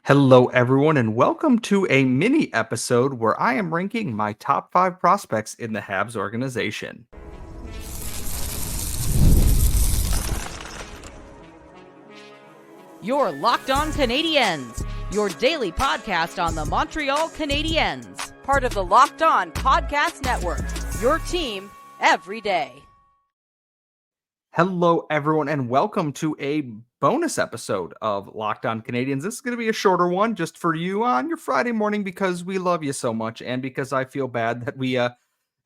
Hello, everyone, and welcome to a mini episode where I am ranking my top 5 prospects in the Habs organization. You're Locked On Canadiens, your daily podcast on the Montreal Canadiens, part of the Locked On Podcast Network, your team every day. Hello, everyone, and welcome to a bonus episode of Locked On Canadiens. This is going to be a shorter one just for you on your Friday morning because we love you so much and because I feel bad that we had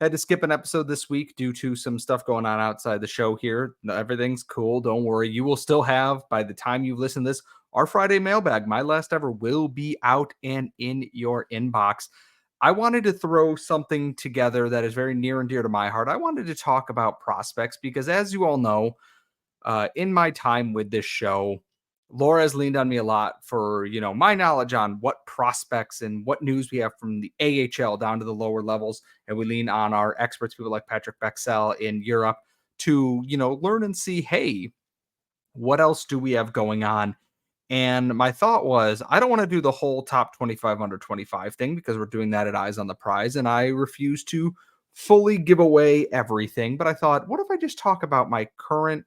to skip an episode this week due to some stuff going on outside the show here. Everything's cool. Don't worry. You will still have, by the time you listen to this, our Friday mailbag. My last ever will be out and in your inbox. I wanted to throw something together that is very near and dear to my heart. I wanted to talk about prospects because, as you all know, in my time with this show, Laura has leaned on me a lot for, my knowledge on what prospects and what news we have from the AHL down to the lower levels. And we lean on our experts, people like Patrick Bexell in Europe to, learn and see, hey, what else do we have going on? And my thought was, I don't want to do the whole top 25 under 25 thing because we're doing that at Eyes on the Prize. And I refuse to fully give away everything. But I thought, what if I just talk about my current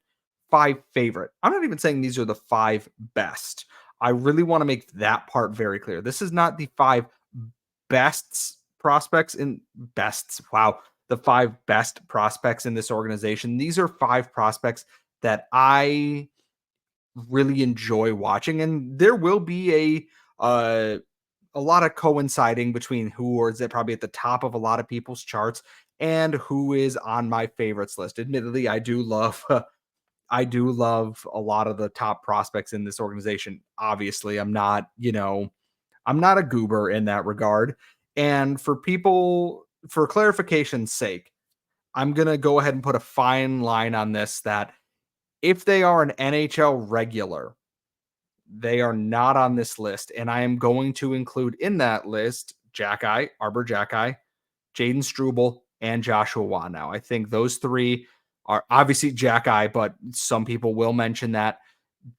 5 favorite? I'm not even saying these are the 5 best. I really want to make that part very clear. This is not the 5 best prospects in bests. Wow. The 5 best prospects in this organization. These are 5 prospects that I really enjoy watching, and there will be a lot of coinciding between who is probably at the top of a lot of people's charts and who is on my favorites list. Admittedly, I do love a lot of the top prospects in this organization. Obviously, I'm not a goober in that regard. And for clarification's sake, I'm gonna go ahead and put a fine line on this that if they are an NHL regular, they are not on this list. And I am going to include in that list Arbor Jackeye, Jaden Struble, and Joshua Waugh. Now, I think those 3 are obviously Jackeye, but some people will mention that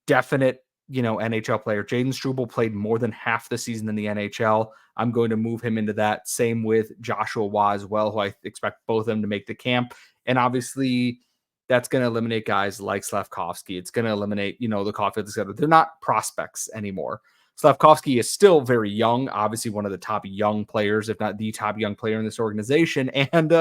definite, NHL player. Jaden Struble played more than half the season in the NHL. I'm going to move him into that. Same with Joshua Waugh as well, who I expect both of them to make the camp. And obviously, that's going to eliminate guys like Slavkovsky. It's going to eliminate, the Caulfield, etc. They're not prospects anymore. Slavkovsky is still very young, obviously one of the top young players, if not the top young player in this organization. And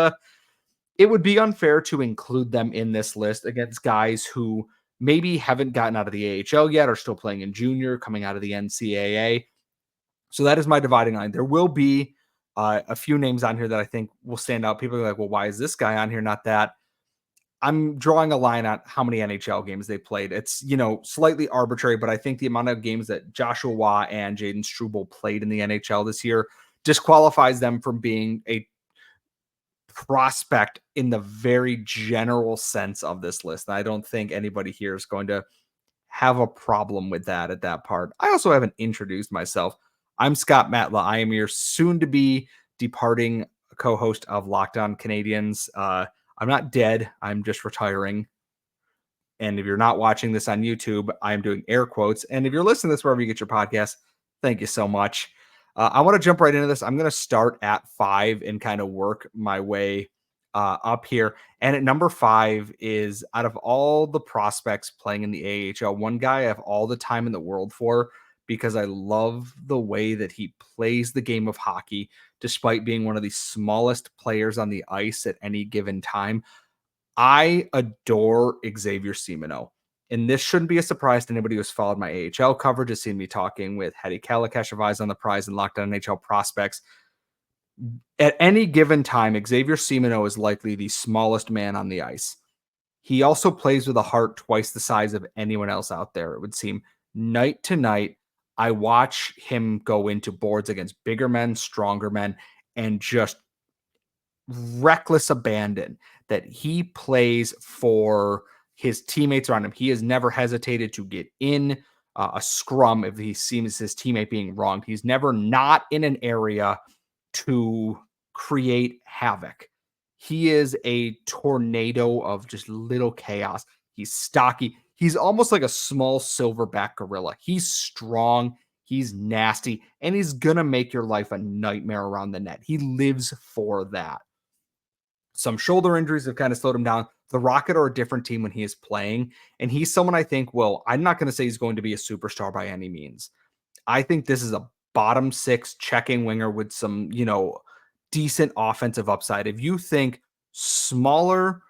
it would be unfair to include them in this list against guys who maybe haven't gotten out of the AHL yet, or still playing in junior, coming out of the NCAA. So that is my dividing line. There will be a few names on here that I think will stand out. People are like, well, why is this guy on here, not that? I'm drawing a line on how many NHL games they played. It's, slightly arbitrary, but I think the amount of games that Joshua Waugh and Jaden Struble played in the NHL this year disqualifies them from being a prospect in the very general sense of this list. And I don't think anybody here is going to have a problem with that at that part. I also haven't introduced myself. I'm Scott Matla. I am your soon to be departing co-host of Locked On Canadiens. I'm not dead. I'm just retiring. And if you're not watching this on YouTube, I'm doing air quotes. And if you're listening to this wherever you get your podcast, thank you so much. I want to jump right into this. I'm going to start at 5 and kind of work my way up here. And at number 5 is, out of all the prospects playing in the AHL, one guy I have all the time in the world for because I love the way that he plays the game of hockey, despite being one of the smallest players on the ice at any given time. I adore Xavier Simo. And this shouldn't be a surprise to anybody who's followed my AHL coverage, has seen me talking with Hedy Kalakash of Eyes on the Prize and Locked On NHL prospects. At any given time, Xavier Simo is likely the smallest man on the ice. He also plays with a heart twice the size of anyone else out there, it would seem. Night to night, I watch him go into boards against bigger men, stronger men, and just reckless abandon that he plays for his teammates around him. He has never hesitated to get in a scrum if he sees his teammate being wronged. He's never not in an area to create havoc. He is a tornado of just little chaos. He's stocky. He's almost like a small silverback gorilla. He's strong. He's nasty, and he's going to make your life a nightmare around the net. He lives for that. Some shoulder injuries have kind of slowed him down. The Rocket are a different team when he is playing, and he's someone I think, well, I'm not going to say he's going to be a superstar by any means. I think this is a bottom six checking winger with some, decent offensive upside. If you think smaller,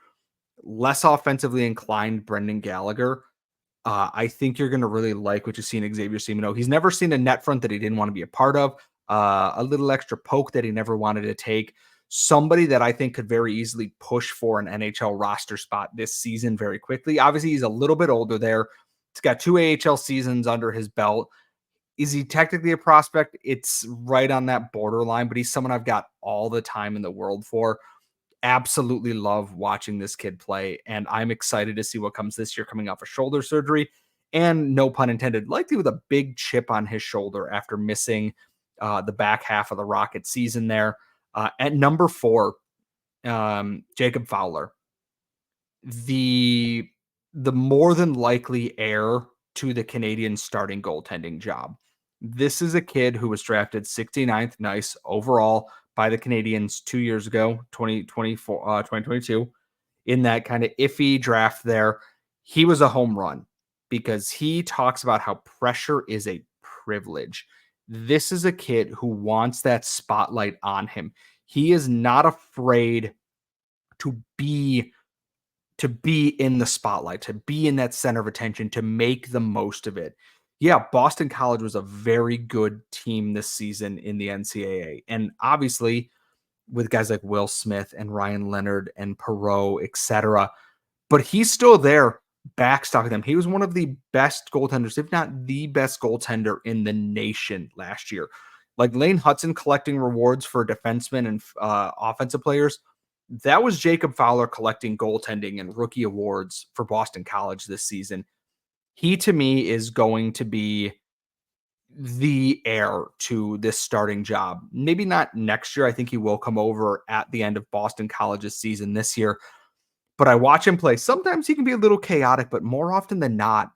less offensively inclined Brendan Gallagher, I think you're going to really like what you see in Xavier Simo. He's never seen a net front that he didn't want to be a part of, a little extra poke that he never wanted to take. Somebody that I think could very easily push for an NHL roster spot this season very quickly. Obviously, he's a little bit older there. He's got 2 AHL seasons under his belt. Is he technically a prospect? It's right on that borderline, but he's someone I've got all the time in the world for. Absolutely love watching this kid play, and I'm excited to see what comes this year coming off of shoulder surgery, and no pun intended, likely with a big chip on his shoulder after missing the back half of the Rocket season there. At number 4, Jacob Fowler, the more than likely heir to the Canadiens starting goaltending job. This is a kid who was drafted 69th nice overall by the Canadiens 2 years ago, 2022, in that kind of iffy draft there. He was a home run because he talks about how pressure is a privilege. This is a kid who wants that spotlight on him. He is not afraid to be in the spotlight, to be in that center of attention, to make the most of it. Yeah, Boston College was a very good team this season in the NCAA. And obviously, with guys like Will Smith and Ryan Leonard and Perreault, etc. But he's still there backstopping them. He was one of the best goaltenders, if not the best goaltender in the nation last year. Like Lane Hudson collecting rewards for defensemen and offensive players. That was Jacob Fowler collecting goaltending and rookie awards for Boston College this season. He, to me, is going to be the heir to this starting job. Maybe not next year. I think he will come over at the end of Boston College's season this year. But I watch him play. Sometimes he can be a little chaotic, but more often than not,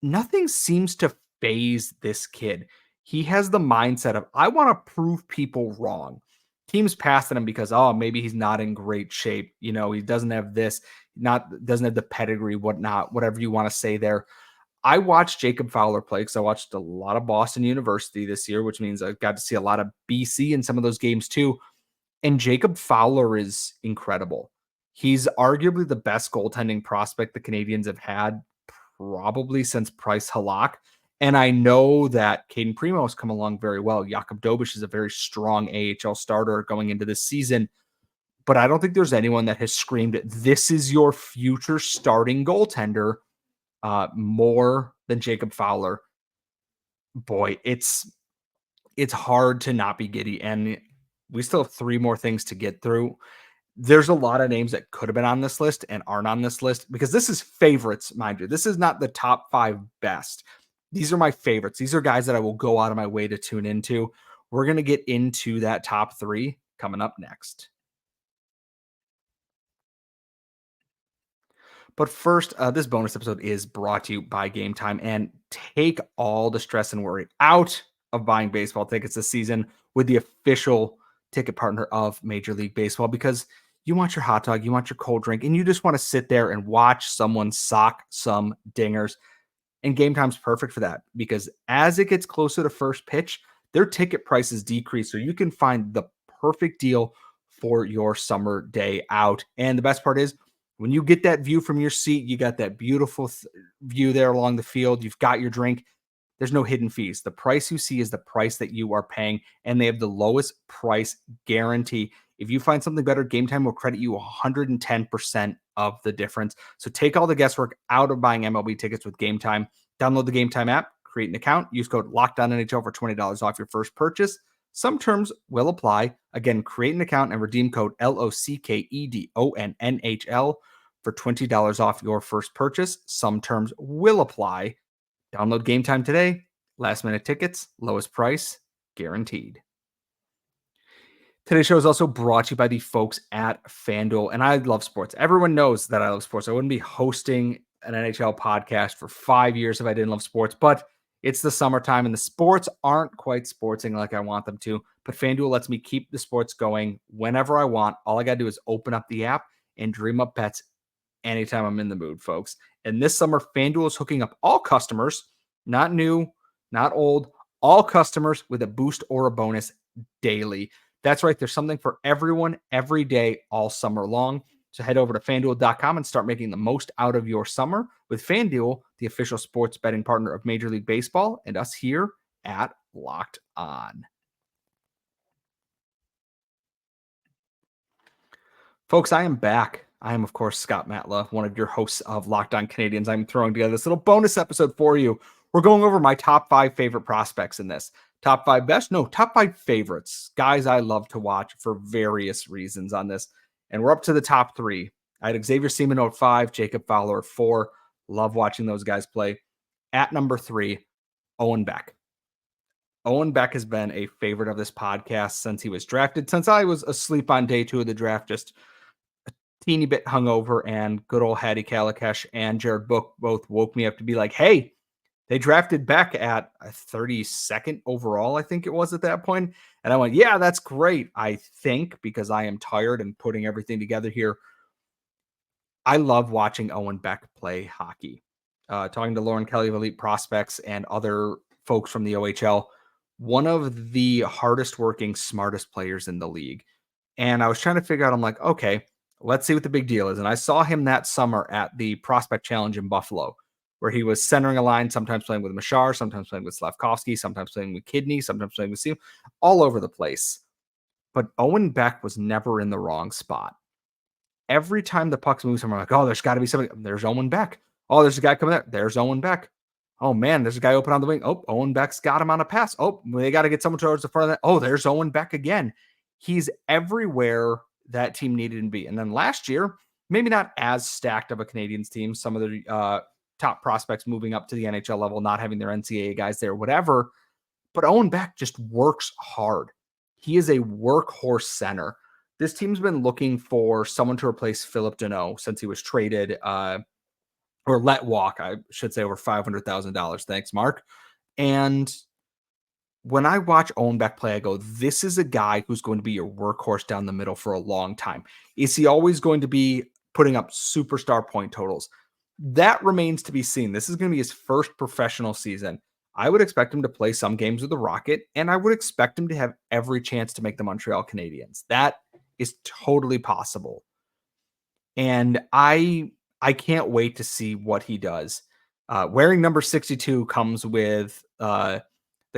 nothing seems to phase this kid. He has the mindset of, I want to prove people wrong. Teams pass at him because, maybe he's not in great shape. He doesn't have this, doesn't have the pedigree, whatnot, whatever you want to say there. I watched Jacob Fowler play because I watched a lot of Boston University this year, which means I got to see a lot of BC in some of those games too. And Jacob Fowler is incredible. He's arguably the best goaltending prospect the Canadiens have had probably since Price Halak. And I know that Caden Primo has come along very well. Jakub Dobish is a very strong AHL starter going into this season. But I don't think there's anyone that has screamed, this is your future starting goaltender, more than Jacob Fowler. Boy, it's hard to not be giddy. And we still have 3 more things to get through. There's a lot of names that could have been on this list and aren't on this list because this is favorites, mind you. This is not the top 5 best. These are my favorites. These are guys that I will go out of my way to tune into. We're going to get into that top 3 coming up next. But first, this bonus episode is brought to you by Gametime, and take all the stress and worry out of buying baseball tickets this season with the official ticket partner of Major League Baseball, because you want your hot dog, you want your cold drink, and you just want to sit there and watch someone sock some dingers. And Gametime's perfect for that, because as it gets closer to first pitch, their ticket prices decrease, so you can find the perfect deal for your summer day out. And the best part is, when you get that view from your seat, you got that beautiful view there along the field, you've got your drink. There's no hidden fees. The price you see is the price that you are paying, and they have the lowest price guarantee. If you find something better, Gametime will credit you 110% of the difference. So take all the guesswork out of buying MLB tickets with Gametime. Download the Gametime app, create an account, use code LOCKEDONNHL for $20 off your first purchase. Some terms will apply. Again, create an account and redeem code LOCKEDONNHL for $20 off your first purchase. Some terms will apply. Download Gametime today. Last minute tickets, lowest price, guaranteed. Today's show is also brought to you by the folks at FanDuel, and I love sports. Everyone knows that I love sports. I wouldn't be hosting an NHL podcast for 5 years if I didn't love sports, but It's the summertime and the sports aren't quite sportsing like I want them to, but FanDuel lets me keep the sports going whenever I want. All I got to do is open up the app and dream up bets anytime I'm in the mood, folks. And this summer, FanDuel is hooking up all customers, not new, not old, all customers with a boost or a bonus daily. That's right. There's something for everyone every day, all summer long. So head over to fanduel.com and start making the most out of your summer with FanDuel, the official sports betting partner of Major League Baseball and us here at Locked On. Folks, I am back. I am, of course, Scott Matla, one of your hosts of Locked On Canadiens. I'm throwing together this little bonus episode for you. We're going over my top 5 favorite prospects in this. Top 5 best? No, top 5 favorites. Guys I love to watch for various reasons on this. And we're up to the top 3. I had Xavier Simo at 5, Jacob Fowler at 4. Love watching those guys play. At number 3, Owen Beck. Owen Beck has been a favorite of this podcast since he was drafted, since I was asleep on day 2 of the draft, just a teeny bit hungover, and good old Hattie Kalakash and Jared Book both woke me up to be like, hey, they drafted Beck at a 32nd overall, I think it was at that point. And I went, yeah, that's great. I think, because I am tired and putting everything together here. I love watching Owen Beck play hockey. Talking to Lauren Kelly of Elite Prospects and other folks from the OHL, one of the hardest working, smartest players in the league. And I was trying to figure out, I'm like, okay, let's see what the big deal is. And I saw him that summer at the Prospect Challenge in Buffalo, where he was centering a line, sometimes playing with Machar, sometimes playing with Slavkovsky, sometimes playing with Kidney, sometimes playing with Simo, all over the place. But Owen Beck was never in the wrong spot. Every time the puck moves, I'm like, oh, there's got to be somebody. There's Owen Beck. Oh, there's a guy coming there. There's Owen Beck. Oh, man, there's a guy open on the wing. Oh, Owen Beck's got him on a pass. Oh, they got to get someone towards the front of that. Oh, there's Owen Beck again. He's everywhere that team needed him to be. And then last year, maybe not as stacked of a Canadiens team, some of the top prospects moving up to the NHL level, not having their NCAA guys there, whatever. But Owen Beck just works hard. He is a workhorse center. This team's been looking for someone to replace Philip Deneau since he was traded or let walk, I should say, over $500,000. Thanks, Mark. And when I watch Owen Beck play, I go, this is a guy who's going to be your workhorse down the middle for a long time. Is he always going to be putting up superstar point totals? That remains to be seen. This is going to be his first professional season. I would expect him to play some games with the Rocket, and I would expect him to have every chance to make the Montreal Canadiens. That is totally possible. And I can't wait to see what he does. Wearing number 62 comes with the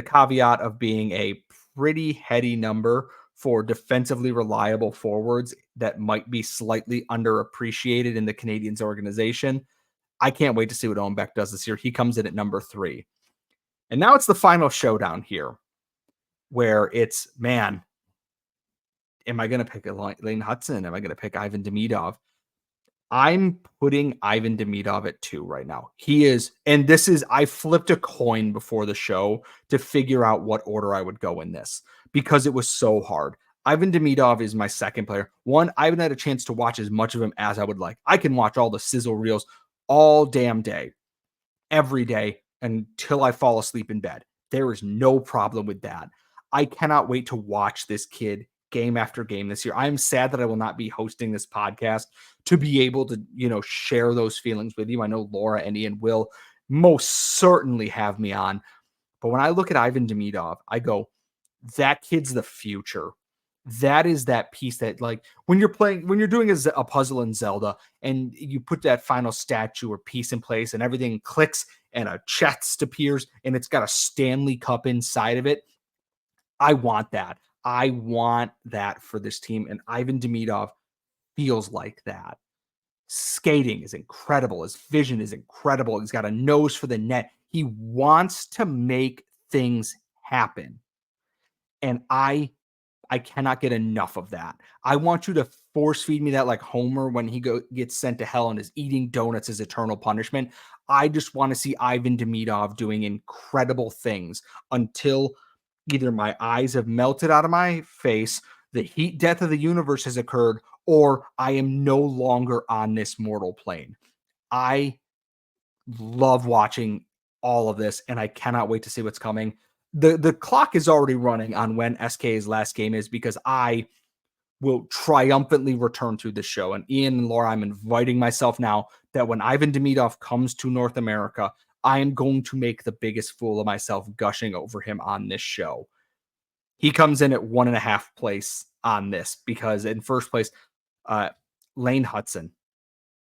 caveat of being a pretty heady number for defensively reliable forwards that might be slightly underappreciated in the Canadiens organization. I can't wait to see what Owen Beck does this year. He comes in at number 3. And now it's the final showdown here where it's, man, am I going to pick Lane Hudson? Am I going to pick Ivan Demidov? I'm putting Ivan Demidov at 2 right now. He is, and this is, I flipped a coin before the show to figure out what order I would go in this because it was so hard. Ivan Demidov is my second player. One, I haven't had a chance to watch as much of him as I would like. I can watch all the sizzle reels all damn day, every day until I fall asleep in bed. There is no problem with that. I cannot wait to watch this kid game after game this year. I'm sad that I will not be hosting this podcast to be able to, share those feelings with you. I know Laura and Ian will most certainly have me on. But when I look at Ivan Demidov, I go, that kid's the future. That is that piece that, like, when you're doing a puzzle in Zelda and you put that final statue or piece in place and everything clicks and a chest appears and it's got a Stanley Cup inside of it. I want that. I want that for this team. And Ivan Demidov feels like that. Skating is incredible. His vision is incredible. He's got a nose for the net. He wants to make things happen. And I cannot get enough of that. I want you to force feed me that like Homer when he gets sent to hell and is eating donuts as eternal punishment. I just want to see Ivan Demidov doing incredible things until either my eyes have melted out of my face, the heat death of the universe has occurred, or I am no longer on this mortal plane. I love watching all of this, and I cannot wait to see what's coming. The clock is already running on when SK's last game is, because I will triumphantly return to this show. And Ian and Laura, I'm inviting myself now that when Ivan Demidov comes to North America, I am going to make the biggest fool of myself gushing over him on this show. He comes in at 1.5 place on this, because in first place, Lane Hutson.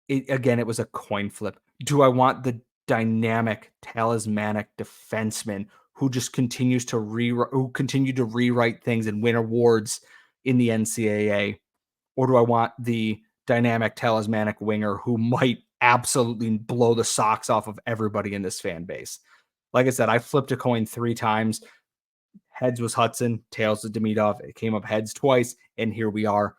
It was a coin flip. Do I want the dynamic, talismanic defenseman who just continues to rewrite things and win awards in the NCAA? Or do I want the dynamic, talismanic winger who might absolutely blow the socks off of everybody in this fan base? Like I said, I flipped a coin 3 times. Heads was Hudson, tails was Demidov. It came up heads twice, and here we are.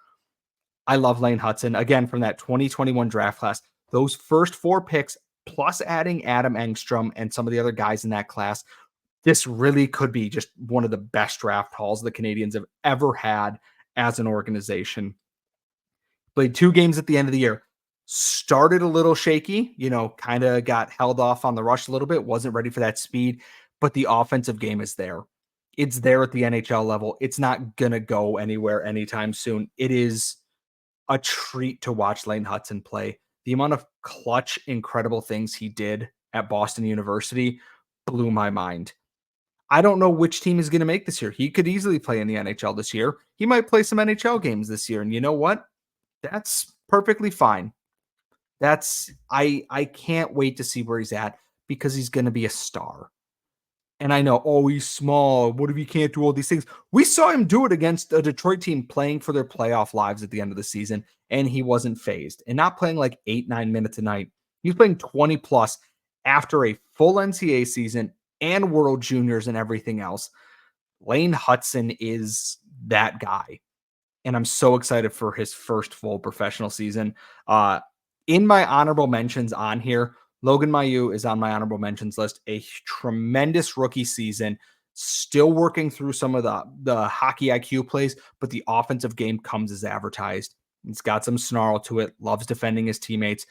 I love Lane Hutson. Again, from that 2021 draft class, those first 4 picks, plus adding Adam Engstrom and some of the other guys in that class, this really could be just one of the best draft hauls the Canadiens have ever had as an organization. Played 2 games at the end of the year. Started a little shaky, kind of got held off on the rush a little bit, wasn't ready for that speed, but the offensive game is there. It's there at the NHL level. It's not going to go anywhere anytime soon. It is a treat to watch Lane Hutson play. The amount of clutch, incredible things he did at Boston University blew my mind. I don't know which team is going to make this year. He could easily play in the NHL this year. He might play some NHL games this year. And you know what? That's perfectly fine. I can't wait to see where he's at, because he's going to be a star. And I know, he's small. What if he can't do all these things? We saw him do it against a Detroit team playing for their playoff lives at the end of the season, and he wasn't phased. And not playing like 8-9 minutes a night. He was playing 20 plus after a full NCAA season and World Juniors and everything else. Lane Hutson is that guy. And I'm so excited for his first full professional season. In my honorable mentions on here, Logan Mailloux is on my honorable mentions list. A tremendous rookie season, still working through some of the hockey IQ plays, but the offensive game comes as advertised. He's got some snarl to it, loves defending his teammates,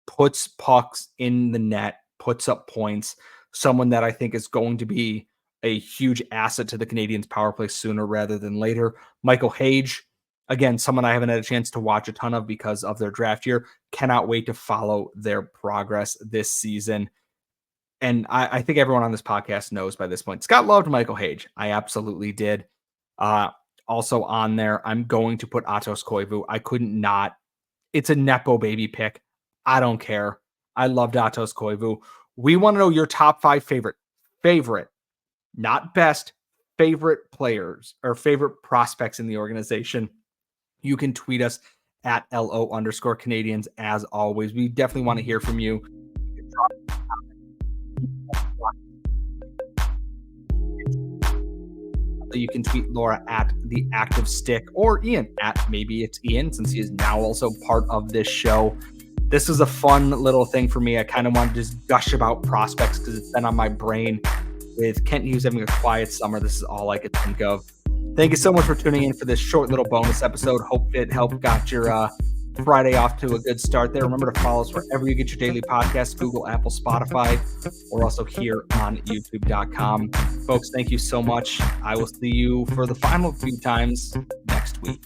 puts pucks in the net, puts up points. Someone that I think is going to be a huge asset to the Canadiens' power play sooner rather than later. Michael Hage, again, someone I haven't had a chance to watch a ton of because of their draft year. Cannot wait to follow their progress this season. And I think everyone on this podcast knows by this point, Scott loved Michael Hage. I absolutely did. Also on there, I'm going to put Atos Koivu. I couldn't not. It's a Nepo baby pick. I don't care. I loved Atos Koivu. We want to know your top 5 favorite, not best, favorite players or favorite prospects in the organization. You can tweet us at LO_Canadiens. As always, we definitely want to hear from you. You can tweet Laura at The Active Stick, or Ian at maybe it's Ian, since he is now also part of this show. This is a fun little thing for me. I kind of want to just gush about prospects because it's been on my brain. With Kent Hughes having a quiet summer, this is all I could think of. Thank you so much for tuning in for this short little bonus episode. Hope it helped got your Friday off to a good start there. Remember to follow us wherever you get your daily podcasts, Google, Apple, Spotify, or also here on YouTube.com. Folks, thank you so much. I will see you for the final few times next week.